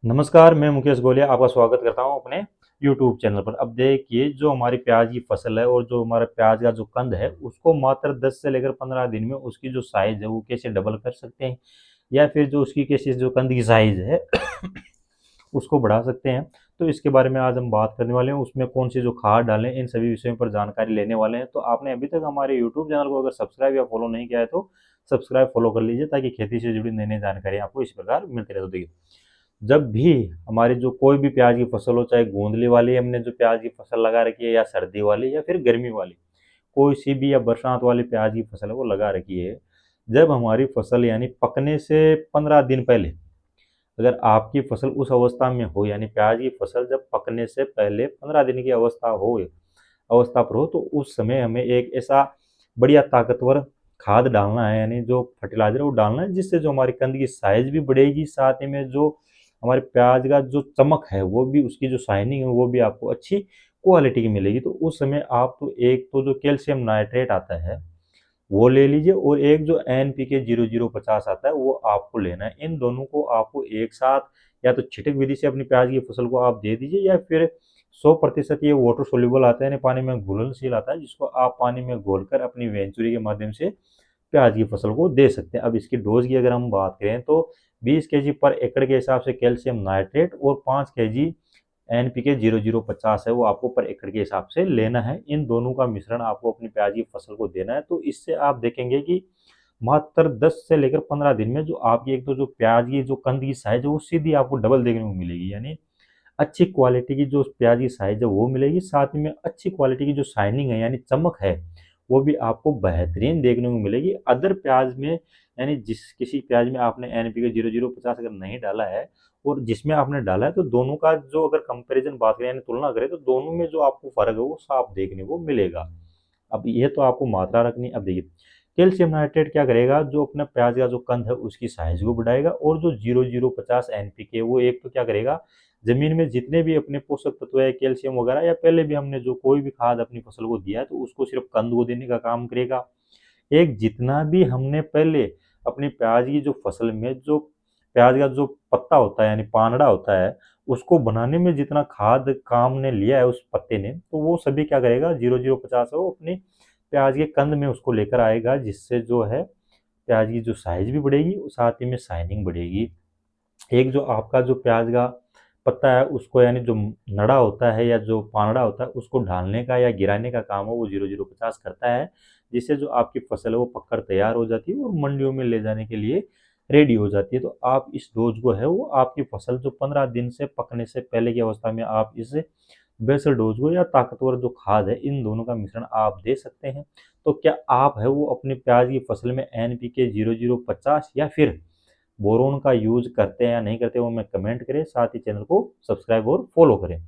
नमस्कार, मैं मुकेश गोलिया आपका स्वागत करता हूं अपने यूट्यूब चैनल पर। अब देखिए, जो हमारी प्याज की फसल है और जो हमारा प्याज का जो कंद है, उसको मात्र 10 से लेकर 15 दिन में उसकी जो साइज है वो कैसे डबल कर सकते हैं, या फिर जो उसकी कैसे जो कंद की साइज है उसको बढ़ा सकते हैं। तो इसके बारे में आज हम बात करने वाले हैं। उसमें कौन सी जो खाद डालें, इन सभी विषयों पर जानकारी लेने वाले हैं। तो आपने अभी तक हमारे यूट्यूब चैनल को अगर सब्सक्राइब या फॉलो नहीं किया है तो सब्सक्राइब फॉलो कर लीजिए, ताकि खेती से जुड़ी नई नई जानकारी आपको इस प्रकार मिलती रहे। तो देखिए, जब भी हमारी जो कोई भी प्याज की फसल हो, चाहे गोंदली वाली हमने जो प्याज की फसल लगा रखी है, या सर्दी वाली या फिर गर्मी वाली, कोई सी भी या बरसात वाली प्याज की फसल है वो लगा रखी है, जब हमारी फसल यानी पकने से 15 दिन पहले अगर आपकी फसल उस अवस्था में हो, यानी प्याज की फसल जब पकने से पहले 15 दिन की अवस्था पर हो, तो उस समय हमें एक ऐसा बढ़िया ताकतवर खाद डालना है, यानी जो फर्टिलाइजर वो डालना है, जिससे जो हमारी कंद की साइज भी बढ़ेगी, साथ ही में जो हमारे प्याज का जो चमक है वो भी, उसकी जो शाइनिंग है वो भी आपको अच्छी क्वालिटी की मिलेगी। तो उस समय आप तो एक तो जो कैल्शियम नाइट्रेट आता है वो ले लीजिए, और एक जो NPK 0050 आता है वो आपको लेना है। इन दोनों को आपको एक साथ या तो छिटक विधि से अपनी प्याज की फसल को आप दे दीजिए, या फिर 100% ये वाटर सोल्यूबल आता है, यानी पानी में घुलनशील आता है, जिसको आप पानी में घोलकर अपनी वेंचुरी के माध्यम से प्याज की फसल को दे सकते हैं। अब इसकी डोज की अगर हम बात करें तो 20 केजी पर एकड़ के हिसाब से कैल्शियम नाइट्रेट और 5 केजी NPK 0050 है वो आपको पर एकड़ के हिसाब से लेना है। इन दोनों का मिश्रण आपको अपनी प्याज की फसल को देना है। तो इससे आप देखेंगे कि मात्र 10 से लेकर 15 दिन में जो आपकी एक तो जो प्याज की जो कंद की साइज है वो सीधी आपको डबल देखने को मिलेगी, यानी अच्छी क्वालिटी की जो प्याज की साइज है वो मिलेगी। साथ ही में अच्छी क्वालिटी की जो शाइनिंग है, यानी चमक है, वो भी आपको बेहतरीन देखने को मिलेगी। अदर प्याज में, यानी जिस किसी प्याज में आपने NPK 0050 अगर नहीं डाला है और जिसमें आपने डाला है, तो दोनों का जो अगर कंपैरिजन बात करें यानी तुलना करें, तो दोनों में जो आपको फर्क है वो साफ देखने को मिलेगा। अब ये तो आपको मात्रा रखनी है। अब देखिए, कैल्शियम नाइट्रेट क्या करेगा, जो अपना प्याज का जो कंद है उसकी साइज को बढ़ाएगा, और जो 0050 NPK वो एक तो क्या करेगा, जमीन में जितने भी अपने पोषक तत्व है, कैल्शियम वगैरह, या पहले भी हमने जो कोई भी खाद अपनी फसल को दिया है तो उसको सिर्फ कंद को देने का काम करेगा। एक जितना भी हमने पहले अपनी प्याज की जो फसल में जो प्याज का जो पत्ता होता है, यानी पानड़ा होता है, उसको बनाने में जितना खाद काम ने लिया है उस पत्ते ने, तो वो सभी क्या करेगा, 0050 है वो अपनी प्याज के कंद में उसको लेकर आएगा, जिससे जो है प्याज की जो साइज भी बढ़ेगी, साथ ही में शाइनिंग बढ़ेगी। एक जो आपका जो प्याज का पत्ता है उसको, यानी जो नड़ा होता है या जो पानड़ा होता है, उसको ढालने का या गिराने का काम है वो 0050 करता है, जिससे जो आपकी फसल है वो पककर तैयार हो जाती है और मंडियों में ले जाने के लिए रेडी हो जाती है। तो आप इस डोज को है वो आपकी फसल जो 15 दिन से पकने से पहले की अवस्था में आप इस बेसल डोज को या ताकतवर जो खाद है, इन दोनों का मिश्रण आप दे सकते हैं। तो क्या आप है वो अपनी प्याज की फसल में NPK 0050 या फिर बोरोन का यूज करते हैं या नहीं करते, वो मैं कमेंट करें। साथ ही चैनल को सब्सक्राइब और फॉलो करें।